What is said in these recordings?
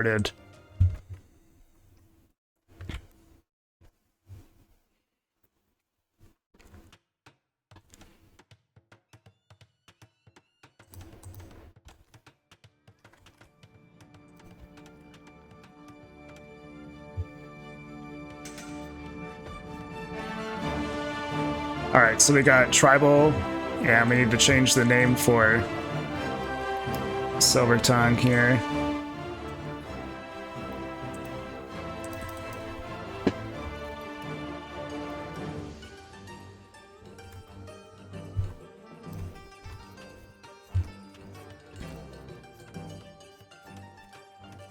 started. Alright, so we got Tribal, and we need to change the name for SilverTongue here.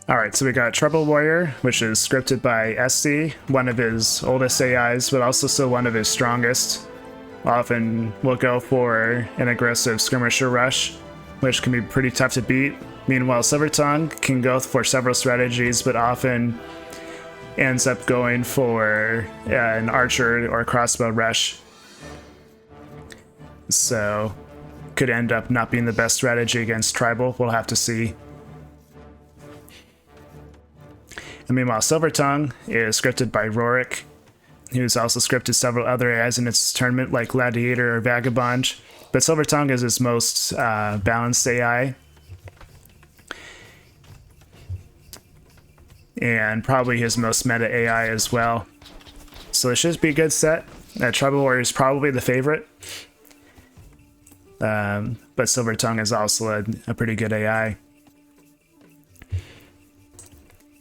Alright, so we got Tribal Warrior, which is scripted by SC, one of his oldest AIs, but also still one of his strongest. Often will go for an aggressive skirmisher rush, which can be pretty tough to beat. Meanwhile, SilverTongue can go for several strategies, but often ends up going for an archer or crossbow rush. So, could end up not being the best strategy against Tribal. We'll have to see. And meanwhile, SilverTongue is scripted by Rorik, who's also scripted several other AIs in its tournament, like Gladiator or Vagabond. But SilverTongue is his most balanced AI. And probably his most meta AI as well. So it should be a good set. Tribal Warrior is probably the favorite. But SilverTongue is also a pretty good AI.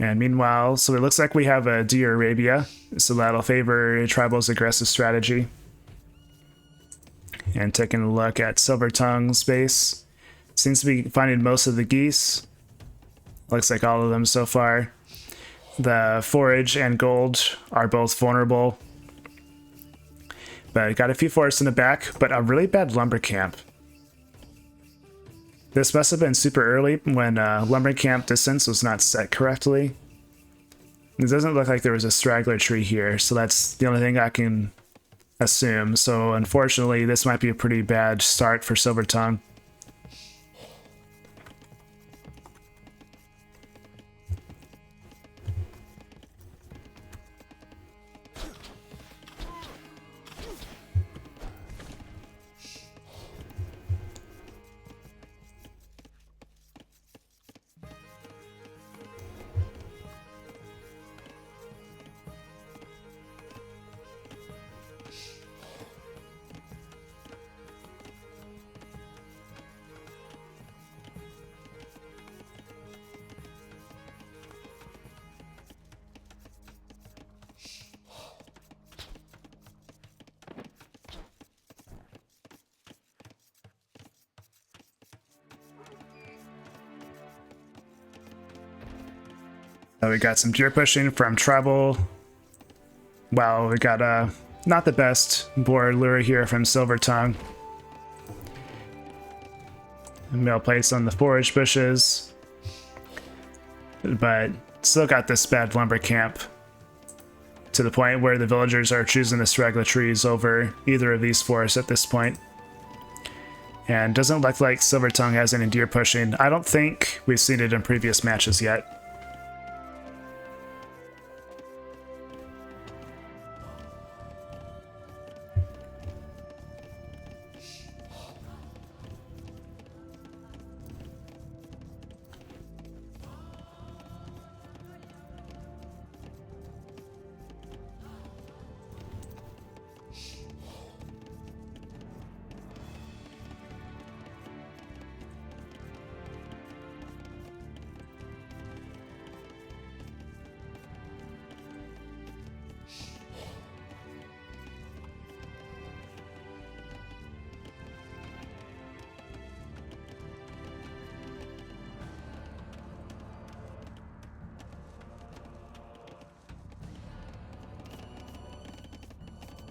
And meanwhile, so it looks like we have a Deer Arabia, so that'll favor Tribal's aggressive strategy. And taking a look at SilverTongue's base, seems to be finding most of the geese. Looks like all of them so far. The forage and gold are both vulnerable. But got a few forests in the back, but a really bad lumber camp. This must have been super early when lumber camp distance was not set correctly. It doesn't look like there was a straggler tree here, so that's the only thing I can assume. So unfortunately, this might be a pretty bad start for SilverTongue. We got some deer pushing from Tribal. Wow, we got not the best board lure here from SilverTongue. Mill place on the forage bushes. But still got this bad lumber camp. To the point where the villagers are choosing the straggler trees over either of these forests at this point. And doesn't look like SilverTongue has any deer pushing. I don't think we've seen it in previous matches yet.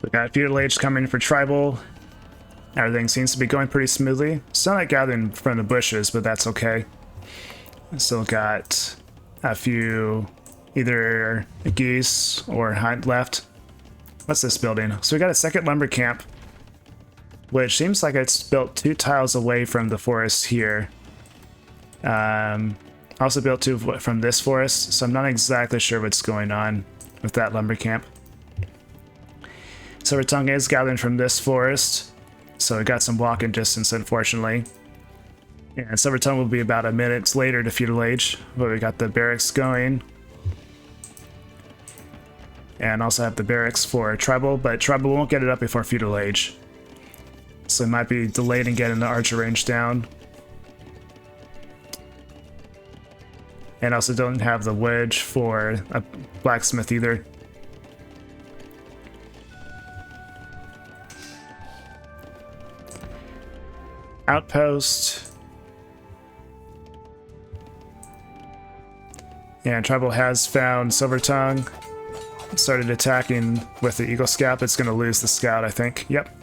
We got a few lage coming for Tribal. Everything seems to be going pretty smoothly. Still not gathering from the bushes, but that's okay. Still got a few either geese or hunt left. What's this building? So we got a second lumber camp, which seems like it's built 2 tiles away from the forest here. I also built two from this forest, so I'm not exactly sure what's going on with that lumber camp. SilverTongue is gathering from this forest, so we got some walking distance, unfortunately. And SilverTongue will be about a minute later to Feudal Age, but we got the barracks going. And also have the barracks for Tribal, but Tribal won't get it up before Feudal Age. So it might be delayed in getting the archer range down. And also don't have the wedge for a blacksmith either. Outpost. And Tribal has found SilverTongue. Started attacking with the Eagle Scout. It's going to lose the Scout, I think. Yep.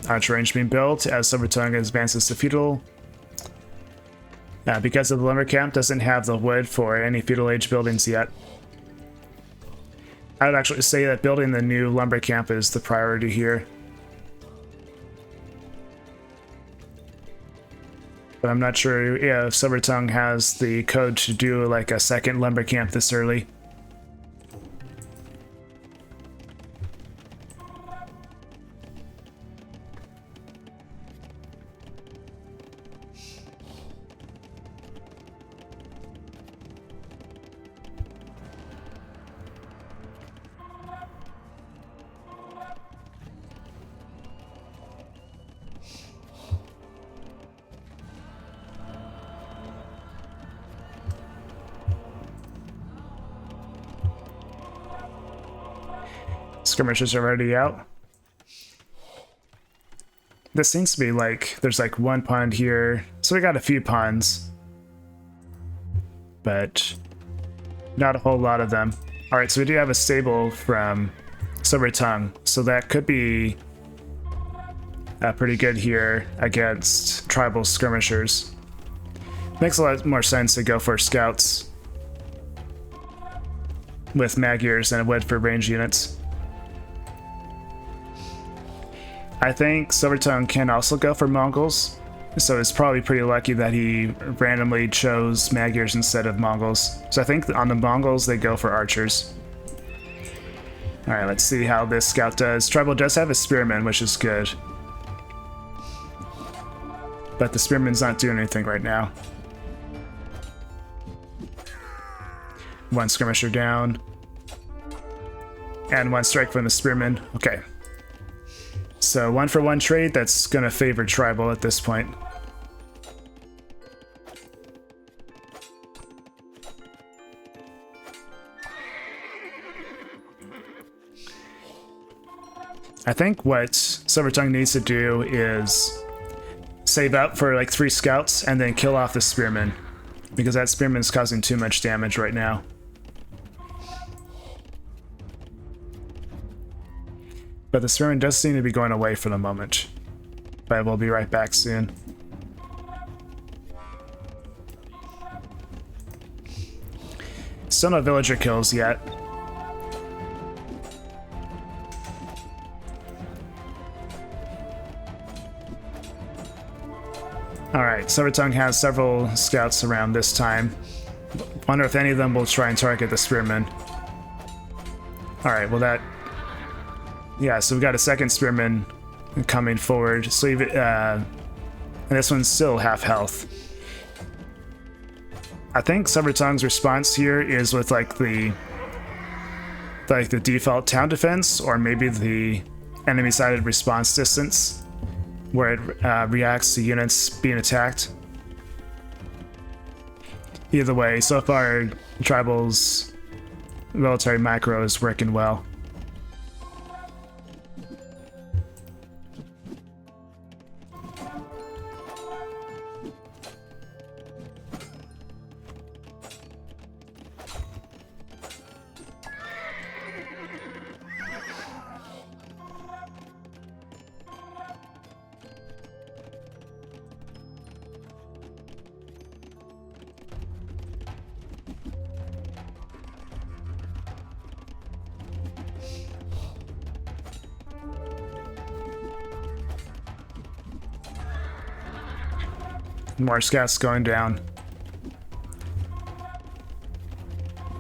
Archer range being built as SilverTongue advances to Feudal. Because of the lumber camp doesn't have the wood for any Feudal Age buildings yet. I would actually say that building the new lumber camp is the priority here. But I'm not sure if SilverTongue has the code to do like a second lumber camp this early. Skirmishers are already out. This seems to be like, there's like one pond here. So we got a few ponds. But not a whole lot of them. Alright, so we do have a stable from SilverTongue. So that could be pretty good here against Tribal skirmishers. Makes a lot more sense to go for scouts with mag ears than it would for range units. I think SilverTongue can also go for Mongols, so it's probably pretty lucky that he randomly chose Magyars instead of Mongols. So I think on the Mongols they go for archers. Alright, let's see how this scout does. Tribal does have a spearman, which is good. But the spearman's not doing anything right now. One skirmisher down. And one strike from the spearman. Okay. So 1-for-1 trade, that's going to favor Tribal at this point. I think what SilverTongue needs to do is save up for like 3 scouts and then kill off the spearman, because that spearman's causing too much damage right now. But the spearman does seem to be going away for the moment. But we'll be right back soon. Still no villager kills yet. Alright, SilverTongue has several scouts around this time. Wonder if any of them will try and target the spearman. Alright, well that... Yeah, so we got a second spearman coming forward. So and this one's still half health. I think SilverTongue's response here is with like the default town defense, or maybe the enemy-sided response distance, where it reacts to units being attacked. Either way, so far Tribal's military macro is working well. More scouts going down.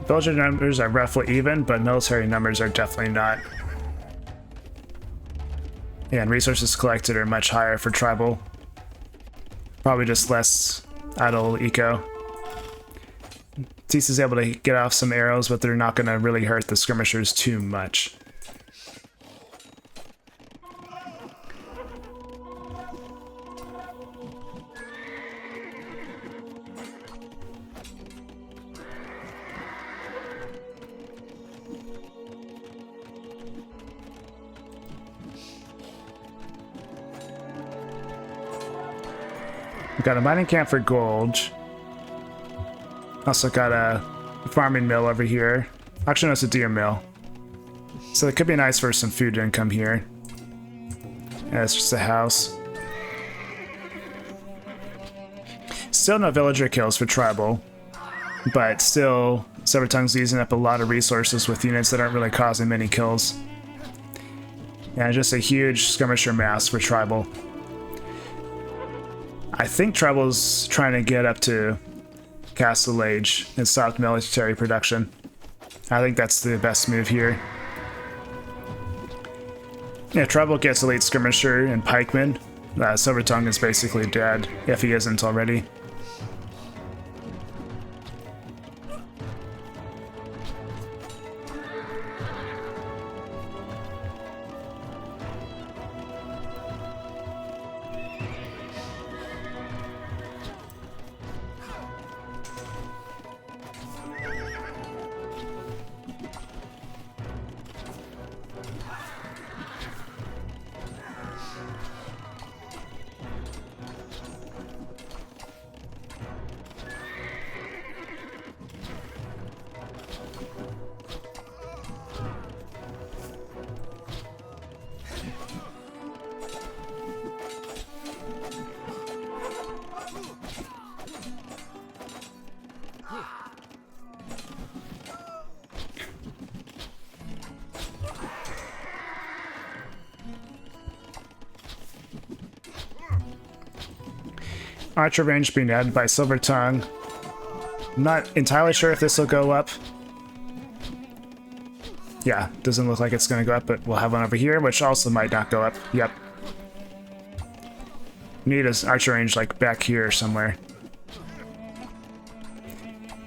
Villager numbers are roughly even, but military numbers are definitely not. Yeah, and resources collected are much higher for tribal. Probably just less idle eco. Tis is able to get off some arrows, but they're not going to really hurt the skirmishers too much. We've got a mining camp for gold. Also got a farming mill over here. Actually, no, it's a deer mill. So it could be nice for some food income here. Yeah, it's just a house. Still no villager kills for tribal. But still, SilverTongue's using up a lot of resources with units that aren't really causing many kills. And just a huge skirmisher mass for tribal. I think Tribal's trying to get up to Castle Age and stop military production. I think that's the best move here. Yeah, Tribal gets elite skirmisher and pikeman. SilverTongue is basically dead, if he isn't already. Archer range being added by SilverTongue. I'm not entirely sure if this will go up. Yeah, doesn't look like it's going to go up, but we'll have one over here, which also might not go up. Yep. Need an archer range like back here somewhere.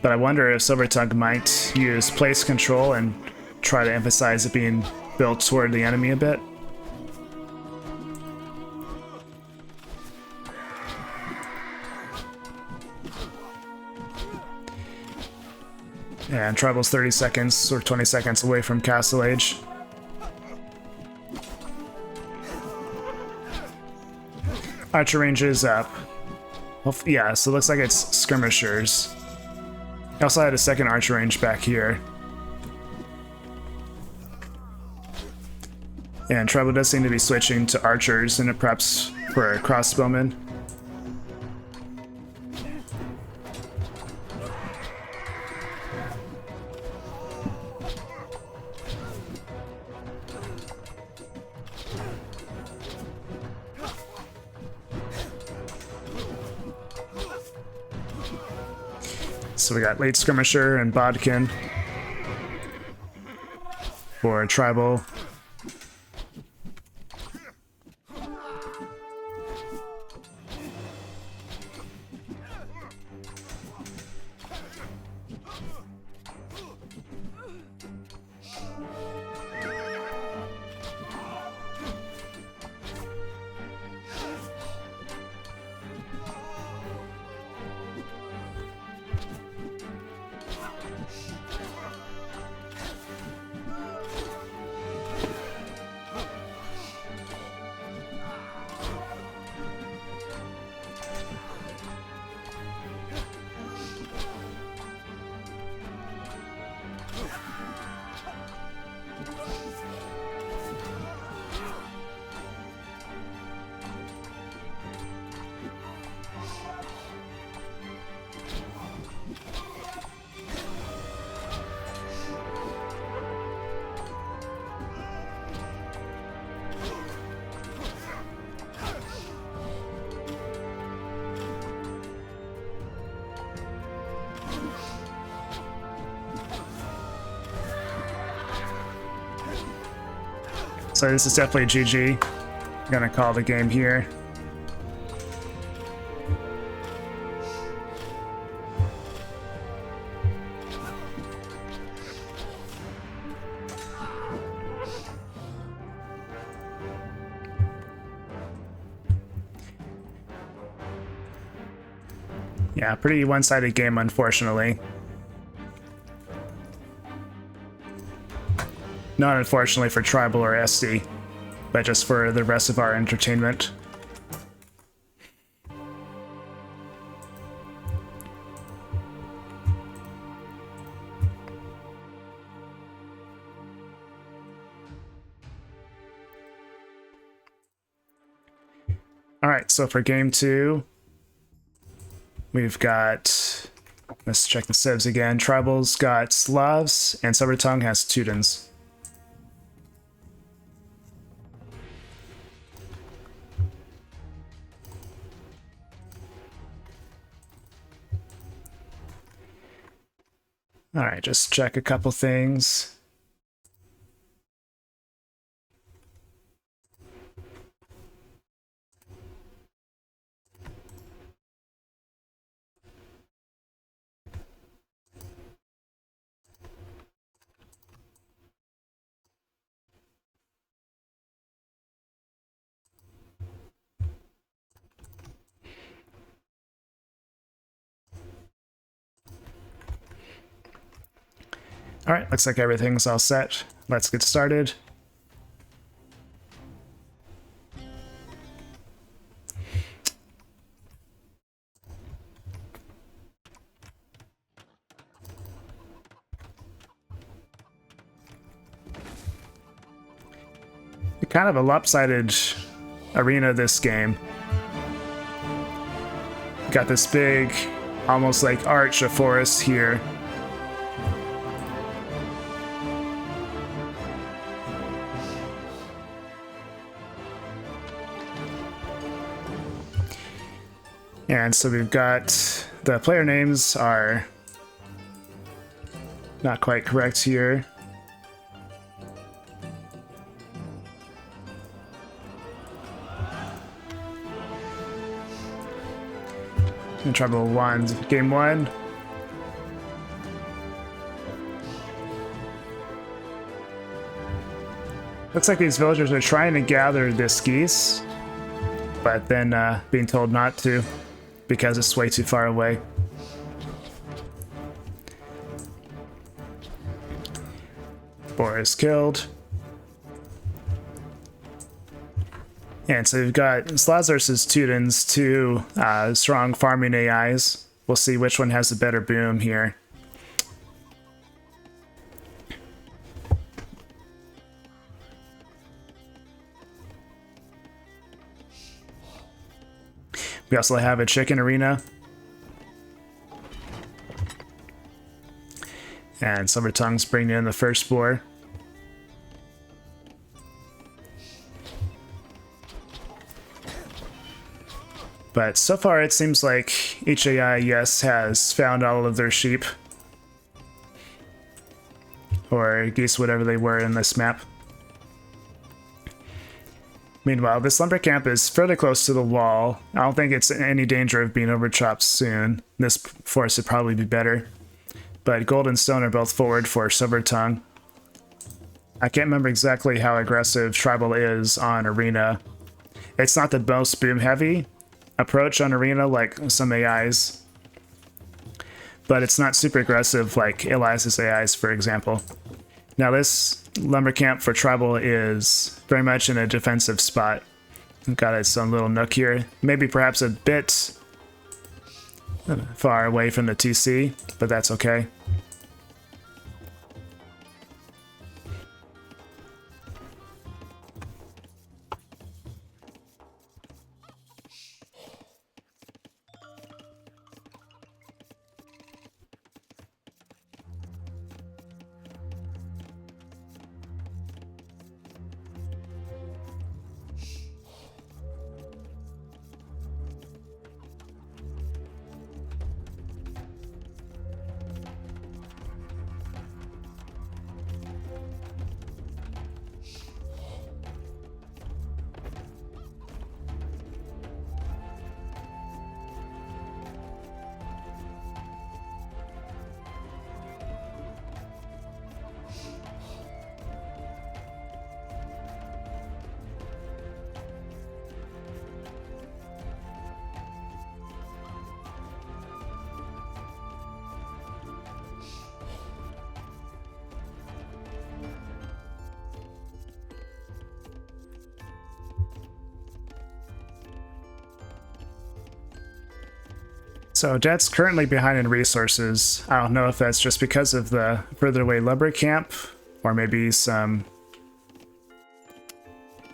But I wonder if SilverTongue might use place control and try to emphasize it being built toward the enemy a bit. And Tribal's 30 seconds or 20 seconds away from Castle Age. Archer range is up. Yeah, so it looks like it's skirmishers. I also had a second archer range back here. And Tribal does seem to be switching to archers and it preps for crossbowmen. So we got late skirmisher and bodkin for Tribal. So this is definitely GG. I'm gonna call the game here. Yeah, pretty one-sided game, unfortunately. Not unfortunately for Tribal or SD, but just for the rest of our entertainment. Alright, so for game 2, we've got, let's check the civs again. Tribal's got Slavs, and SilverTongue has Teutons. Alright, just check a couple things. Alright, looks like everything's all set. Let's get started. Kind of a lopsided arena this game. Got this big, almost like arch of forest here. And so we've got the player names are not quite correct here. In Tribal 1, game 1. Looks like these villagers are trying to gather this geese, but then being told not to because it's way too far away. Boar is killed. And so we've got Slavs versus Teutons, two strong farming AIs. We'll see which one has the better boom here. We also have a chicken arena. And SilverTongue's bringing in the first boar. But so far it seems like each AI, yes, has found all of their sheep. Or geese, whatever they were in this map. Meanwhile, this lumber camp is fairly close to the wall. I don't think it's in any danger of being overchopped soon. This forest would probably be better. But gold and stone are both forward for SilverTongue. I can't remember exactly how aggressive Tribal is on Arena. It's not the most boom heavy approach on Arena like some AIs, but it's not super aggressive like Elias's AIs, for example. Now this lumber camp for Tribal is very much in a defensive spot. Got its own little nook here, maybe perhaps a bit far away from the TC, but that's okay. So Jet's currently behind in resources. I don't know if that's just because of the further away lumber camp, or maybe some...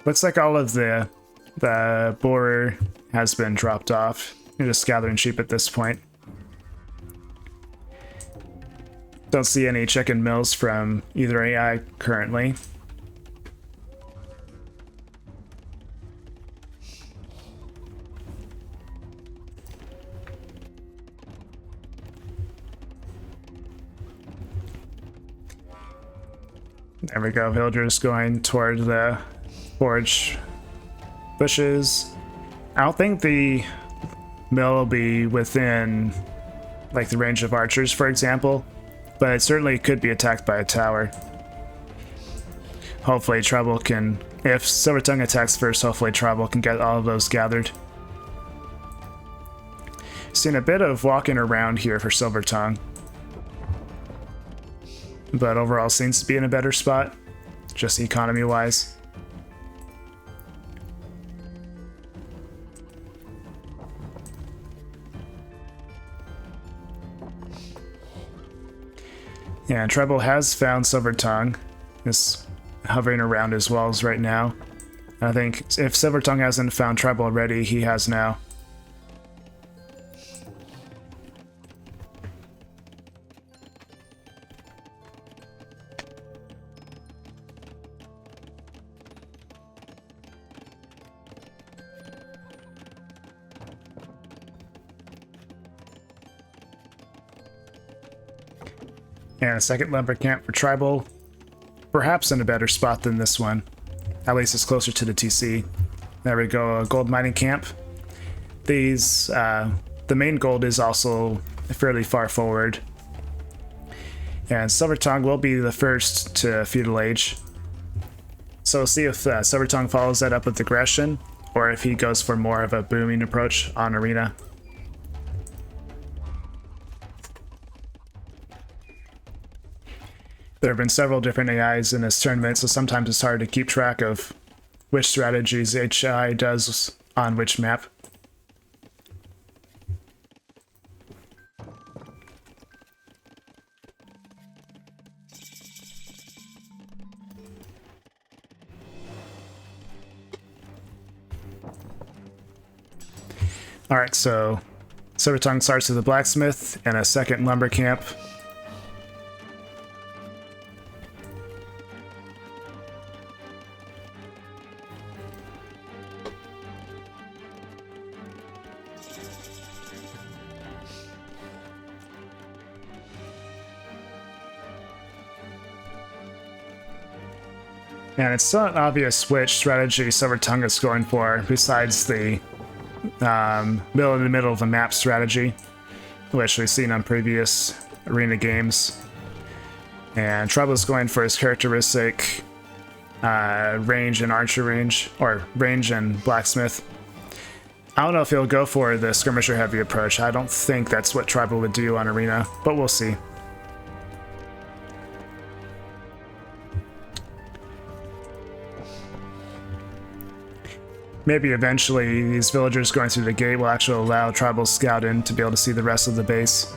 Looks like all of the borer has been dropped off. You're just gathering sheep at this point. Don't see any chicken mills from either AI currently. There we go, villagers going toward the forage bushes. I don't think the mill will be within like the range of archers, for example, but it certainly could be attacked by a tower. Hopefully Tribal can, if SilverTongue attacks first, hopefully Tribal can get all of those gathered. Seen a bit of walking around here for SilverTongue, but overall seems to be in a better spot, just economy-wise. Yeah, Tribal has found SilverTongue. Is hovering around his walls right now. I think if SilverTongue hasn't found Tribal already, he has now. And a second lumber camp for Tribal, perhaps in a better spot than this one. At least it's closer to the TC. There we go, a gold mining camp. These, the main gold is also fairly far forward. And SilverTongue will be the first to feudal age. So we'll see if SilverTongue follows that up with aggression, or if he goes for more of a booming approach on arena. There have been several different AIs in this tournament, so sometimes it's hard to keep track of which strategies each AI does on which map. Alright, so SilverTongue starts with the blacksmith and a second lumber camp. And it's still not obvious which strategy SilverTongue is going for, besides the middle in the middle of the map strategy, which we've seen on previous arena games. And Tribal is going for his characteristic range and archer range, or range and blacksmith. I don't know if he'll go for the skirmisher heavy approach. I don't think that's what Tribal would do on arena, but we'll see. Maybe eventually these villagers going through the gate will actually allow Tribal Scout in to be able to see the rest of the base.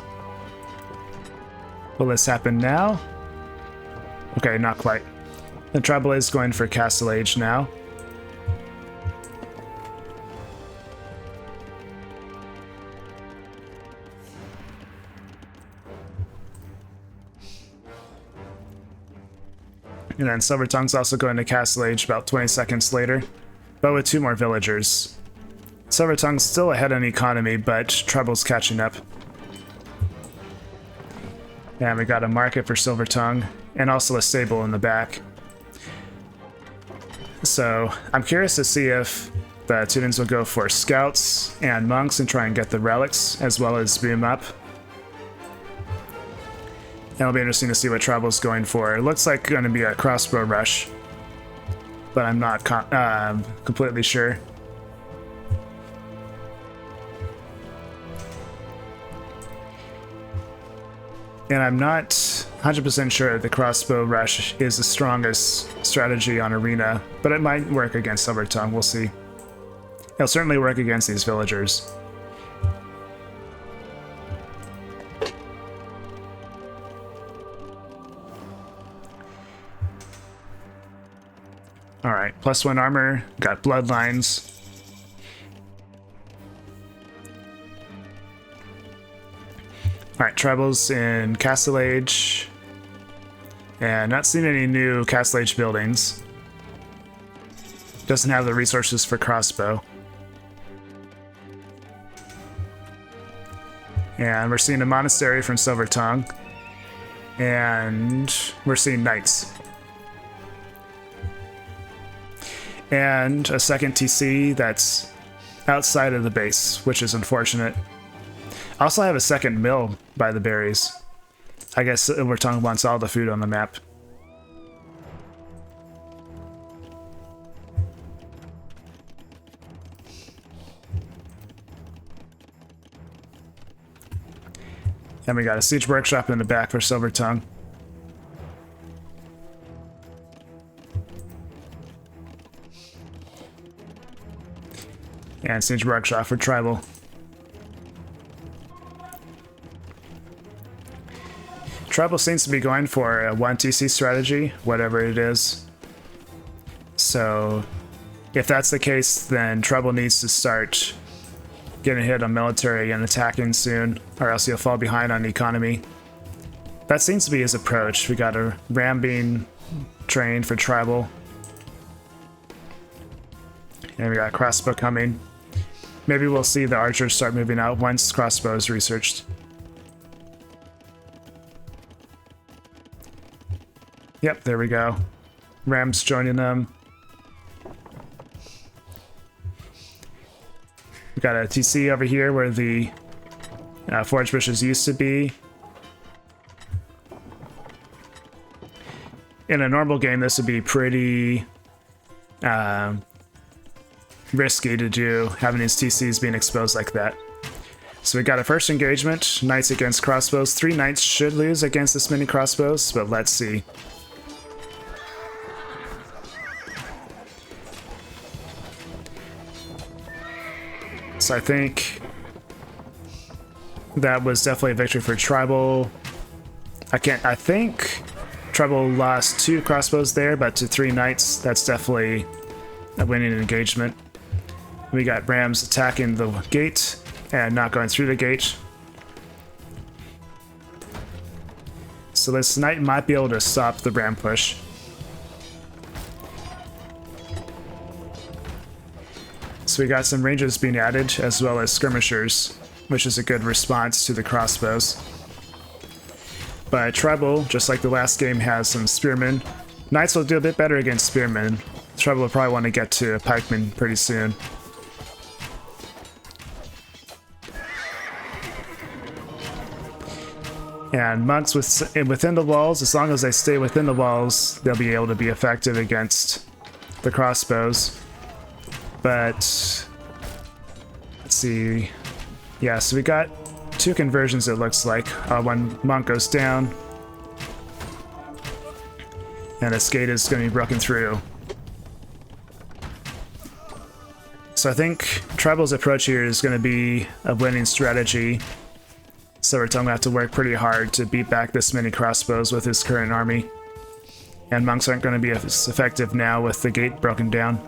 Will this happen now? Okay, not quite. The Tribal is going for Castle Age now. And then SilverTongue's also going to Castle Age about 20 seconds later, but with 2 more villagers. SilverTongue's still ahead in economy, but Tribal's catching up. And we got a market for SilverTongue, and also a stable in the back. So I'm curious to see if the Tunans will go for scouts and monks and try and get the relics, as well as boom up. And it'll be interesting to see what Tribal's going for. It looks like going to be a crossbow rush, but I'm not completely sure. And I'm not 100% sure the crossbow rush is the strongest strategy on arena, but it might work against SilverTongue, we'll see. It'll certainly work against these villagers. Alright, +1 armor, got bloodlines. Alright, Tribals in Castle Age. And not seeing any new Castle Age buildings. Doesn't have the resources for crossbow. And we're seeing a monastery from SilverTongue. And we're seeing knights. And a second TC that's outside of the base, which is unfortunate. I also have a second mill by the berries. I guess SilverTongue wants all the food on the map. And we got a siege workshop in the back for SilverTongue. And siege workshop for Tribal. Tribal seems to be going for a 1 TC strategy, whatever it is. So if that's the case, then Tribal needs to start getting hit on military and attacking soon, or else he'll fall behind on economy. That seems to be his approach. We got a ram being trained for Tribal. And we got crossbow coming. Maybe we'll see the archers start moving out once crossbow is researched. Yep, there we go. Rams joining them. We got a TC over here where the forage bushes used to be. In a normal game, this would be pretty risky to do, having these TCs being exposed like that. So we got a first engagement, knights against crossbows. 3 knights should lose against this many crossbows, but let's see. So I think that was definitely a victory for Tribal. I think Tribal lost 2 crossbows there, but to 3 knights, that's definitely a winning engagement. We got rams attacking the gate and not going through the gate. So this knight might be able to stop the ram push. So we got some rangers being added, as well as skirmishers, which is a good response to the crossbows. But Tribal, just like the last game, has some spearmen. Knights will do a bit better against spearmen. Tribal will probably want to get to pikemen pretty soon. And monks within the walls, as long as they stay within the walls, they'll be able to be effective against the crossbows. But let's see. Yeah, so we got 2 conversions, it looks like. One monk goes down, and this gate is going to be broken through. So I think Tribal's approach here is going to be a winning strategy. SilverTongue will have to work pretty hard to beat back this many crossbows with his current army. And monks aren't going to be as effective now with the gate broken down.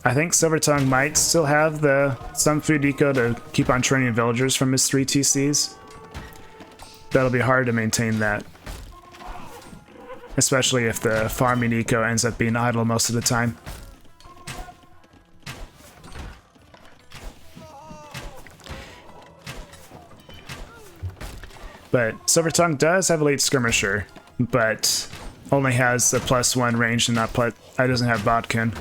I think SilverTongue might still have some food eco to keep on training villagers from his 3 TCs. That'll be hard to maintain that. Especially if the farming eco ends up being idle most of the time. But SilverTongue does have a late skirmisher, but only has the +1 range and doesn't have bodkin.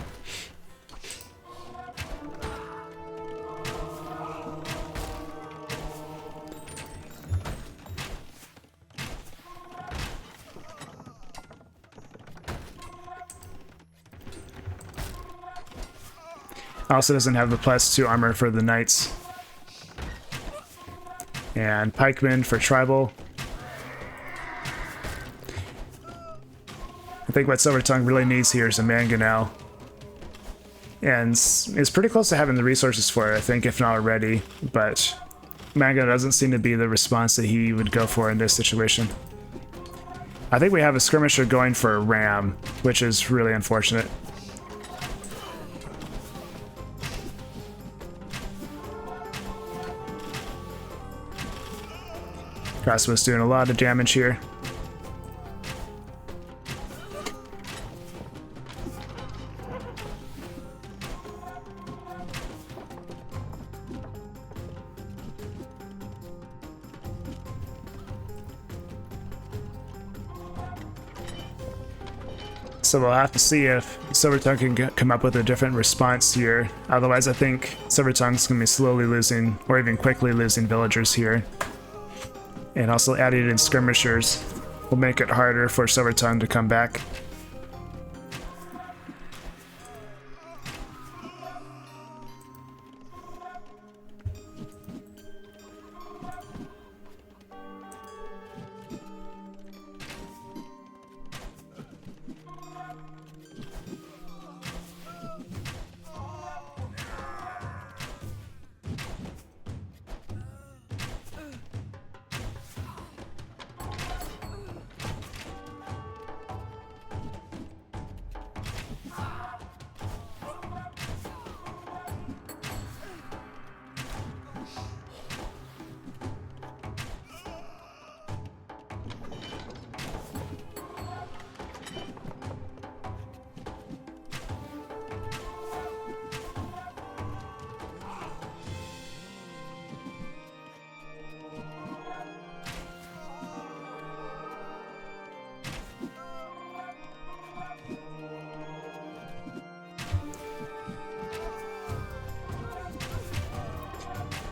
Also doesn't have the +2 armor for the knights. And pikemen for Tribal. I think what SilverTongue really needs here is a mangonel. And is pretty close to having the resources for it, I think, if not already. But Mango doesn't seem to be the response that he would go for in this situation. I think we have a skirmisher going for a ram, which is really unfortunate. Crossbow's doing a lot of damage here. So we'll have to see if SilverTongue can come up with a different response here. Otherwise, I think SilverTongue's going to be slowly losing, or even quickly losing villagers here. And also adding in skirmishers will make it harder for SilverTongue to come back.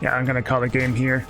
Yeah, I'm gonna call the game here.